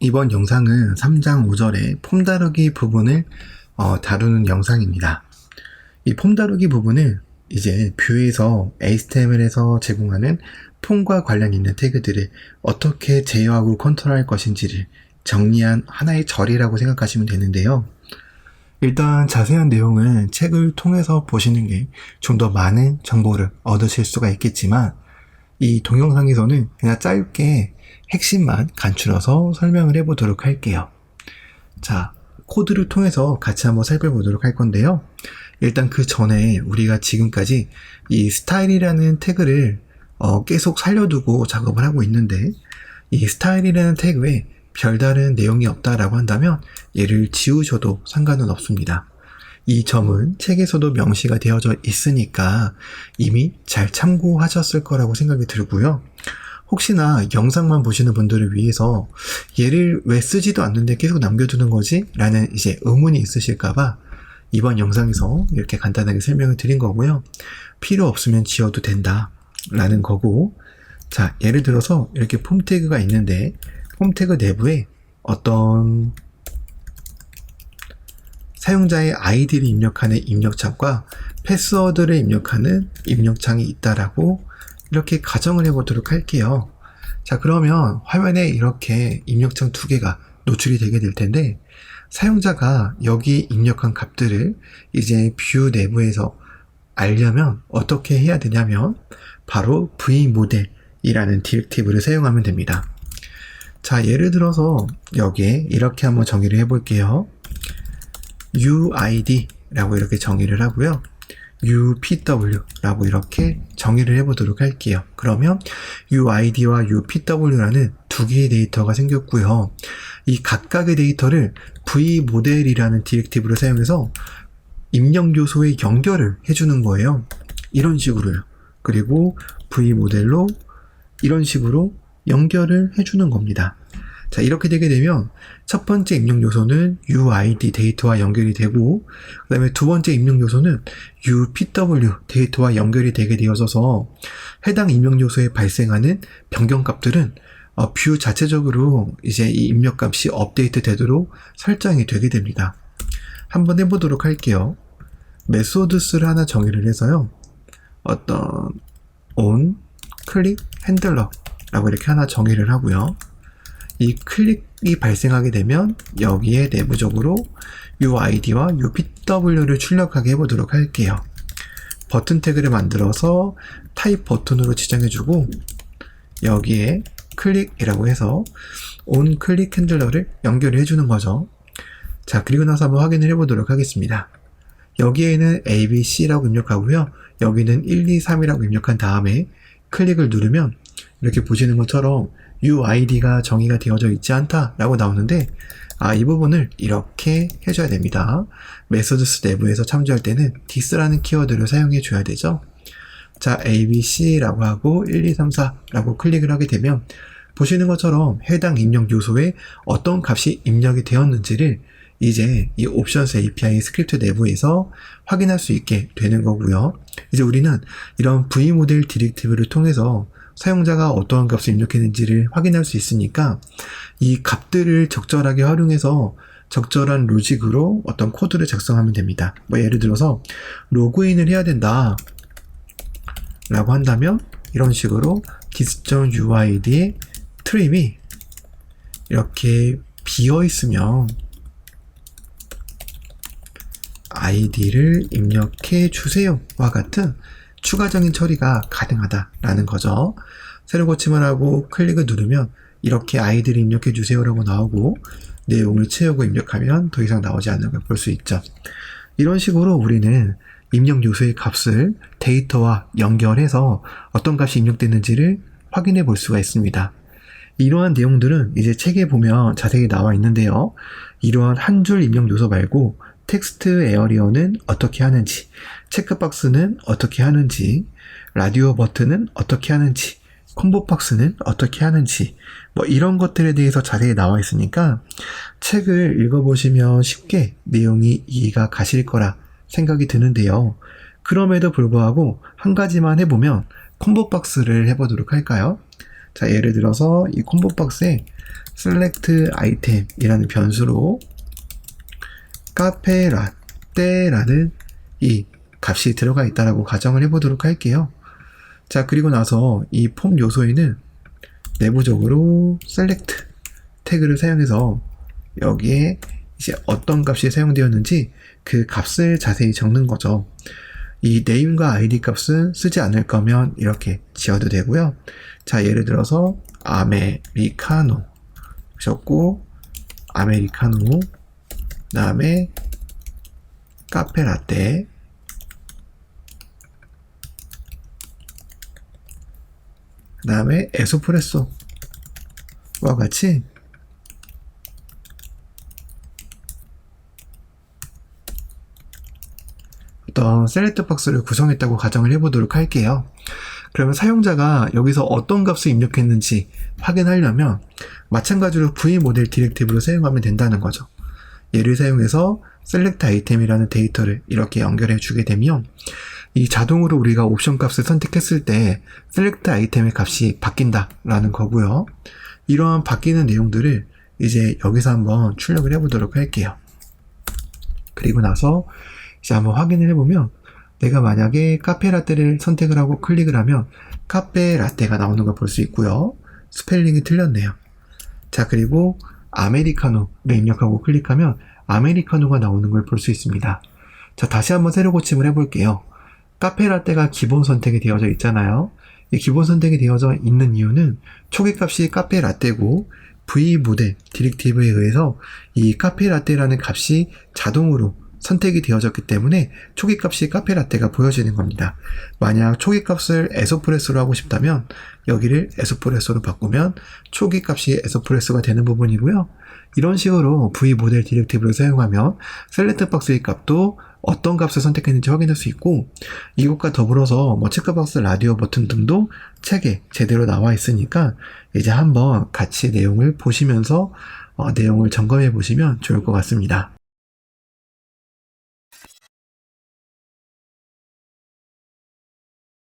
이번 영상은 3장 5절의 폼 다루기 부분을 다루는 영상입니다. 이 폼 다루기 부분은 이제 뷰에서 HTML에서 제공하는 폼과 관련 있는 태그들을 어떻게 제어하고 컨트롤할 것인지를 정리한 하나의 절이라고 생각하시면 되는데요. 일단 자세한 내용은 책을 통해서 보시는 게 좀 더 많은 정보를 얻으실 수가 있겠지만, 이 동영상에서는 그냥 짧게 핵심만 간추려서 설명을 해보도록 할게요. 자, 코드를 통해서 같이 한번 살펴보도록 할 건데요. 일단 그 전에 우리가 지금까지 이 스타일이라는 태그를 계속 살려두고 작업을 하고 있는데, 이 스타일이라는 태그에 별다른 내용이 없다라고 한다면 얘를 지우셔도 상관은 없습니다. 이 점은 책에서도 명시가 되어져 있으니까 이미 잘 참고하셨을 거라고 생각이 들고요. 혹시나 영상만 보시는 분들을 위해서 얘를 왜 쓰지도 않는데 계속 남겨두는 거지? 라는 이제 의문이 있으실까봐 이번 영상에서 이렇게 간단하게 설명을 드린 거고요. 필요 없으면 지워도 된다 라는 거고, 자, 예를 들어서 이렇게 폼 태그가 있는데 폼 태그 내부에 어떤 사용자의 아이디를 입력하는 입력창과 패스워드를 입력하는 입력창이 있다라고 이렇게 가정을 해보도록 할게요. 자, 그러면 화면에 이렇게 입력창 두 개가 노출이 되게 될 텐데, 사용자가 여기 입력한 값들을 이제 뷰 내부에서 알려면 어떻게 해야 되냐면 바로 vmodel이라는 디렉티브를 사용하면 됩니다. 자, 예를 들어서 여기에 이렇게 한번 정의를 해볼게요. uid라고 이렇게 정의를 하고요. upw라고 이렇게 정의를 해보도록 할게요. 그러면 uid와 upw라는 두 개의 데이터가 생겼고요. 이 각각의 데이터를 vmodel이라는 디렉티브를 사용해서 입력 요소의 연결을 해주는 거예요. 이런 식으로요. 그리고 vmodel로 이런 식으로 연결을 해주는 겁니다. 자, 이렇게 되게 되면 첫 번째 입력 요소는 uid 데이터와 연결이 되고, 그 다음에 두 번째 입력 요소는 upw 데이터와 연결이 되게 되어져서 해당 입력 요소에 발생하는 변경값들은 뷰 자체적으로 이제 이 입력값이 업데이트 되도록 설정이 되게 됩니다. 한번 해보도록 할게요. 메소드스를 하나 정의를 해서요. 어떤 on 클릭 핸들러라고 이렇게 하나 정의를 하고요. 이 클릭이 발생하게 되면 여기에 내부적으로 uid와 upw를 출력하게 해보도록 할게요. 버튼 태그를 만들어서 타입 버튼으로 지정해주고, 여기에 클릭이라고 해서 on 클릭 핸들러를 연결을 해주는 거죠. 자, 그리고 나서 한번 확인을 해보도록 하겠습니다. 여기에는 ABC라고 입력하고요. 여기는 1, 2, 3이라고 입력한 다음에 클릭을 누르면 이렇게 보시는 것처럼 uid가 정의가 되어져 있지 않다라고 나오는데, 이 부분을 이렇게 해줘야 됩니다. 메소드스 내부에서 참조할 때는 this라는 키워드를 사용해 줘야 되죠. 자, abc라고 하고 1, 2, 3, 4라고 클릭을 하게 되면 보시는 것처럼 해당 입력 요소에 어떤 값이 입력이 되었는지를 이제 이 옵션스 API 스크립트 내부에서 확인할 수 있게 되는 거고요. 이제 우리는 이런 vmodel 디렉티브를 통해서 사용자가 어떠한 값을 입력했는지를 확인할 수 있으니까 이 값들을 적절하게 활용해서 적절한 로직으로 어떤 코드를 작성하면 됩니다. 뭐 예를 들어서 로그인을 해야 된다 라고 한다면 이런 식으로 this.uid의 트림이 이렇게 비어 있으면 아이디를 입력해 주세요와 같은 추가적인 처리가 가능하다라는 거죠. 새로 고침을 하고 클릭을 누르면 이렇게 아이디를 입력해 주세요라고 나오고, 내용을 채우고 입력하면 더 이상 나오지 않는 걸 볼 수 있죠. 이런 식으로 우리는 입력 요소의 값을 데이터와 연결해서 어떤 값이 입력됐는지를 확인해 볼 수가 있습니다. 이러한 내용들은 이제 책에 보면 자세히 나와 있는데요. 이러한 한 줄 입력 요소 말고 텍스트 에어리어는 어떻게 하는지, 체크박스는 어떻게 하는지, 라디오 버튼은 어떻게 하는지, 콤보 박스는 어떻게 하는지, 뭐 이런 것들에 대해서 자세히 나와 있으니까 책을 읽어보시면 쉽게 내용이 이해가 가실 거라 생각이 드는데요. 그럼에도 불구하고 한 가지만 해보면 콤보 박스를 해보도록 할까요? 자, 예를 들어서 이 콤보 박스에 select item이라는 변수로 카페 라떼라는 이 값이 들어가 있다라고 가정을 해보도록 할게요. 자, 그리고 나서 이 폼 요소에는 내부적으로 select 태그를 사용해서 여기에 이제 어떤 값이 사용되었는지 그 값을 자세히 적는 거죠. 이 name과 id 값은 쓰지 않을 거면 이렇게 지어도 되고요. 자, 예를 들어서 아메리카노 적고 아메리카노 다음에 카페 라떼 그 다음에 에스프레소와 같이 어떤 셀렉트 박스를 구성했다고 가정을 해보도록 할게요. 그러면 사용자가 여기서 어떤 값을 입력했는지 확인하려면 마찬가지로 v모델 디렉티브를 사용하면 된다는 거죠. 얘를 사용해서 select item이라는 데이터를 이렇게 연결해 주게 되면 이 자동으로 우리가 옵션 값을 선택했을 때 select item의 값이 바뀐다라는 거고요. 이러한 바뀌는 내용들을 이제 여기서 한번 출력을 해보도록 할게요. 그리고 나서 이제 한번 확인을 해보면 내가 만약에 카페 라떼를 선택을 하고 클릭을 하면 카페 라떼가 나오는 걸 볼 수 있고요. 스펠링이 틀렸네요. 자, 그리고 아메리카노를 입력하고 클릭하면 아메리카노가 나오는 걸 볼 수 있습니다. 자, 다시 한번 세로 고침을 해볼게요. 카페 라떼가 기본 선택이 되어져 있잖아요. 이 기본 선택이 되어져 있는 이유는 초기 값이 카페 라떼고 v모델 디렉티브에 의해서 이 카페 라떼라는 값이 자동으로 선택이 되어졌기 때문에 초기 값이 카페 라떼가 보여지는 겁니다. 만약 초기 값을 에스프레소로 하고 싶다면 여기를 에스프레소로 바꾸면 초기 값이 에스프레소가 되는 부분이고요. 이런 식으로 v모델 디렉티브를 사용하면 셀렉트 박스의 값도 어떤 값을 선택했는지 확인할 수 있고 이것과 더불어서 뭐 체크박스 라디오 버튼 등도 책에 제대로 나와 있으니까 이제 한번 같이 내용을 보시면서 내용을 점검해 보시면 좋을 것 같습니다.